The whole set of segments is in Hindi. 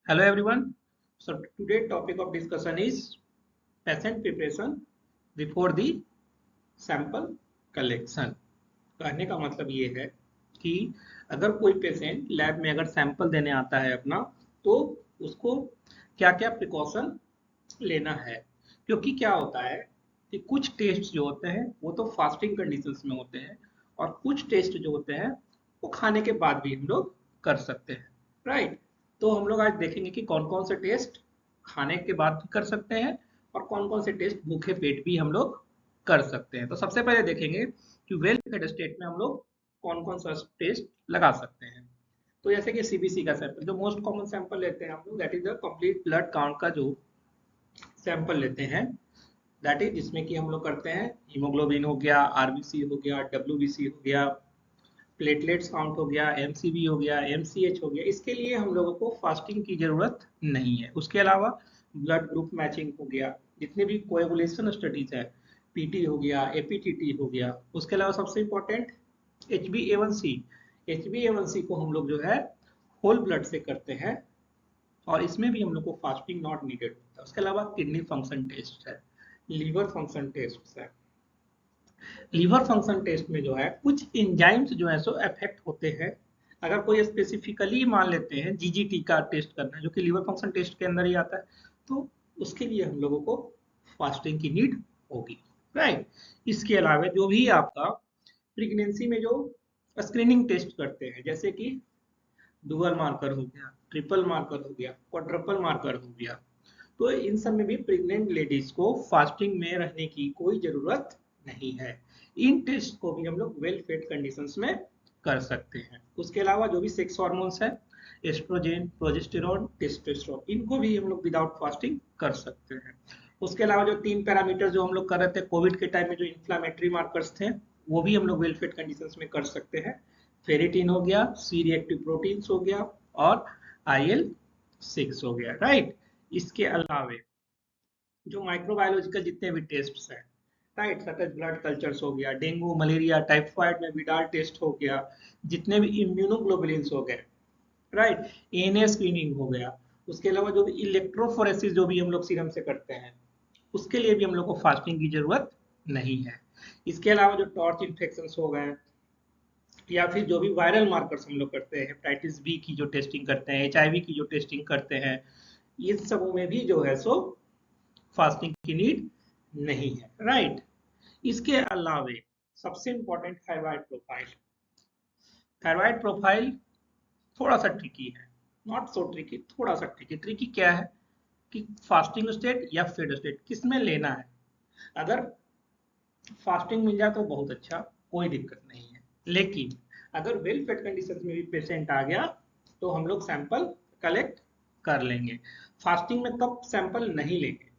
Hello everyone. So today topic of discussion is patient preparation before the sample collection. कहने का मतलब ये है कि अगर कोई पेशेंट लैब में अगर सैंपल देने आता है अपना, तो उसको क्या क्या प्रिकॉशन लेना है। क्योंकि क्या होता है कि कुछ टेस्ट जो होते हैं वो तो फास्टिंग कंडीशंस में होते हैं, और कुछ टेस्ट जो होते हैं वो खाने के बाद भी हम लोग कर सकते हैं, राइट। तो हम लोग आज देखेंगे कि कौन कौन से टेस्ट खाने के बाद भी कर सकते हैं और कौन कौन से टेस्ट भूखे पेट भी हम लोग कर सकते हैं। तो सबसे पहले देखेंगे कि वेल फेड स्टेट में हम लोग कौन कौन सा टेस्ट लगा सकते हैं। तो जैसे कि सीबीसी का सैंपल जो मोस्ट कॉमन सैंपल लेते हैं हम लोग, that is the complete blood count का जो सैंपल लेते हैं, दैट इज जिसमें कि हम लोग करते हैं हीमोग्लोबिन हो गया, आरबीसी हो गया, डब्ल्यूबीसी हो गया, प्लेटलेट्स काउंट हो गया, एमसीबी हो गया, एमसीएच हो गया। इसके लिए हम लोगों को फास्टिंग की जरूरत नहीं है। उसके अलावा ब्लड ग्रुप मैचिंग हो गया, जितने भी कोएगुलेशन स्टडीज है, पीटी हो गया, एपीटीटी हो गया। उसके अलावा सबसे इंपॉर्टेंट एचबीएवनसी, एचबीएवनसी को हम लोग जो है होल ब्लड से करते हैं, और इसमें भी हम लोग को फास्टिंग नॉट नीडेड होता है। उसके अलावा किडनी फंक्शन टेस्ट है, लीवर फंक्शन टेस्ट है। लीवर फंक्शन टेस्ट में जो है कुछ एंजाइम्स जो है सो अफेक्ट होते हैं। अगर कोई स्पेसिफिकली मान लेते हैं जीजीटी का टेस्ट करना है, जो कि लीवर फंक्शन टेस्ट के अंदर ही आता है, तो उसके लिए हम लोगों को फास्टिंग की नीड होगी, राइट। इसके अलावा जो भी आपका प्रेगनेंसी में जो स्क्रीनिंग टेस्ट करते हैं, जैसे कि डुअल मार्कर हो गया, ट्रिपल मार्कर हो गया, क्वाड्रपल मार्कर हो गया, तो इन सब में भी प्रेग्नेंट लेडीज को फास्टिंग में रहने की कोई जरूरत नहीं है। इन टेस्ट को भी हम लोग वेल फेड कंडीशंस में कर सकते हैं। उसके अलावा जो भी सेक्स हार्मोन्स है, एस्ट्रोजेन, प्रोजेस्टेरॉन, टेस्टोस्टेरोन, इनको भी हम लोग विदाउट फास्टिंग कर सकते हैं। उसके अलावा जो 3 पैरामीटर जो हम लोग कर रहे थे कोविड के टाइम में, जो इन्फ्लामेटरी मार्कर्स थे, वो भी हम लोग वेल फेड कंडीशंस में कर सकते हैं। फेरिटिन हो गया, सी रिएक्टिव प्रोटीन्स हो गया, और IL-6 हो गया, राइट। इसके अलावे जो माइक्रोबायोलॉजिकल जितने भी टेस्ट हैं, right, such as blood cultures हो गया, डेंगू, मलेरिया, टाइफाइड में विडाल टेस्ट हो गया, जितने भी इम्यूनोग्लोबुलिन्स हो गए, राइट, एएनए स्क्रीनिंग हो गया। उसके अलावा जो भी इलेक्ट्रोफोरेसिस जो भी हम लोग सीरम से करते हैं, उसके लिए भी हम लोग को फास्टिंग की जरूरत नहीं है। इसके अलावा जो टॉर्च इन्फेक्शन हो गए, या फिर जो भी वायरल मार्कर्स हम लोग करते हैं, हेपेटाइटिस बी की जो टेस्टिंग करते हैं, एचआईवी की जो टेस्टिंग करते हैं, इन सबों में भी जो है सो फास्टिंग की नीड नहीं है, राइट। इसके अलावे सबसे important thyroid profile. Thyroid profile थोड़ा सा ट्रिकी है, नॉट सो ट्रिकी, थोड़ा सा ट्रिकी। ट्रिकी क्या है कि फास्टिंग स्टेट या फेड स्टेट किस में लेना है। अगर फास्टिंग मिल जाए तो बहुत अच्छा, कोई दिक्कत नहीं है। लेकिन अगर वेल फेड कंडीशन में भी पेशेंट आ गया तो हम लोग सैंपल कलेक्ट कर लेंगे। फास्टिंग में कब सैंपल नहीं लेंगे,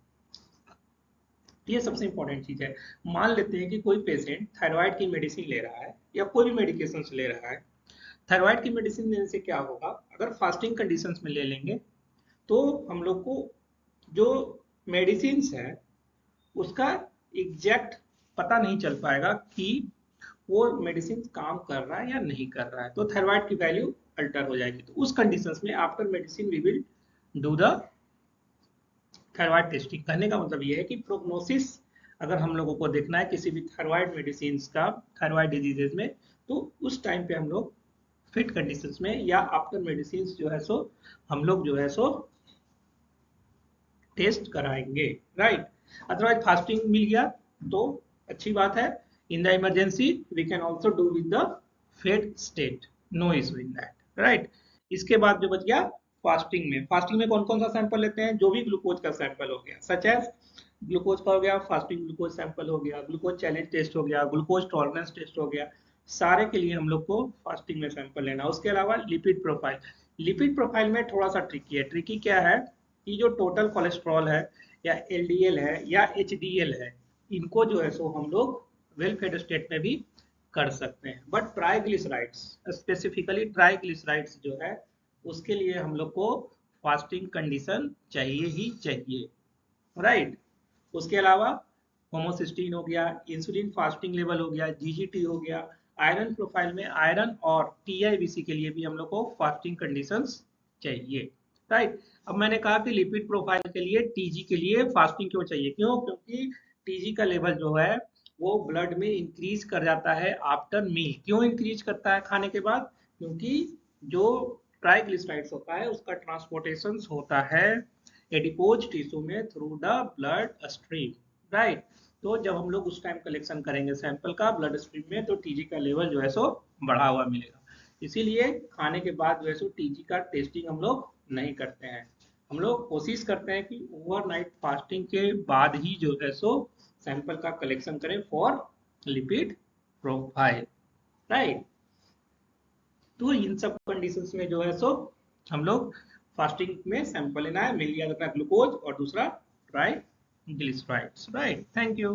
ये सबसे इंपॉर्टेंट चीज है। मान लेते हैं कि कोई पेशेंट थायराइड की मेडिसिन ले रहा है या कोई भी मेडिकेशन ले रहा है। थायराइड की मेडिसिन लेने से क्या होगा, अगर फास्टिंग कंडीशंस में ले लेंगे तो हम लोग को जो मेडिसिन है उसका एग्जैक्ट पता नहीं चल पाएगा कि वो मेडिसिन काम कर रहा है या नहीं कर रहा है, तो थायराइड की वैल्यू अल्टर हो जाएगी। तो उस कंडीशंस में after medicine we will do the thyroid testing. कहने का मतलब ये है कि प्रोग्नोसिस अगर हम लोगों को देखना है किसी भी थायराइड मेडिसिन का थायराइड डिजीजेज में, तो उस टाइम पे हम लोग फिट कंडीशंस में या आफ्टर मेडिसिन जो है सो हम लोग जो है सो टेस्ट कराएंगे, राइट। अदरवाइज फास्टिंग मिल गया तो अच्छी बात है। In the emergency we can also do with the fed state, no issue in that, right. इसके बाद जो बच गया फास्टिंग में कौन कौन सा सैंपल लेते हैं, जो भी ग्लूकोज का सैंपल हो गया, सच एज ग्लूकोज का हो गया, फास्टिंग ग्लूकोज सैंपल हो गया, ग्लूकोज चैलेंज टेस्ट हो गया, ग्लूकोज टॉलरेंस टेस्ट हो गया, सारे के लिए हम लोग को फास्टिंग में सैंपल लेना। उसके अलावा लिपिड प्रोफाइल, लिपिड प्रोफाइल में थोड़ा सा ट्रिकी है। ट्रिकी क्या है कि जो टोटल कोलेस्ट्रॉल है या एलडीएल है या एचडीएल है, इनको जो है सो हम लोग वेल फेड स्टेट में भी कर सकते हैं। बट ट्राइग्लिसराइड्स, स्पेसिफिकली ट्राइग्लिसराइड्स जो है उसके लिए हम लोग को फास्टिंग कंडीशन चाहिए ही चाहिए, राइट। उसके अलावा होमोसिस्टीन हो गया, इंसुलिन फास्टिंग लेवल हो गया, जीजीटी हो गया, आयरन प्रोफाइल में आयरन और टीआईबीसी के लिए भी हम लोग को फास्टिंग कंडीशंस चाहिए। राइट। अब मैंने कहा कि लिपिड प्रोफाइल के लिए टीजी के लिए फास्टिंग क्यों चाहिए, क्यों, क्योंकि टीजी का लेवल जो है वो ब्लड में इंक्रीज कर जाता है आफ्टर मील। क्यों इंक्रीज करता है खाने के बाद, क्योंकि जो ट्राइग्लिसराइड्स होता है उसका ट्रांसपोर्टेशन होता है एडिपोज टिश्यू में through the blood stream, right. तो जब हम लोग उस टाइम कलेक्शन करेंगे सैंपल का ब्लड स्ट्रीम में तो टीजी का लेवल जो है सो बढ़ा हुआ मिलेगा। इसीलिए खाने के बाद जो है सो टीजी का टेस्टिंग हम लोग नहीं करते हैं। हम लोग कोशिश करते हैं कि ओवरनाइट फास्टिंग के बाद ही जो है सो सैंपल का कलेक्शन करें फॉर लिपिड प्रोफाइल, राइट। तो इन सब कंडीशंस में जो है सो हम लोग फास्टिंग में सैंपल लेना है, मिल गया अपना ग्लूकोज और दूसरा ट्राइग्लिसराइड्स, राइट। Thank you.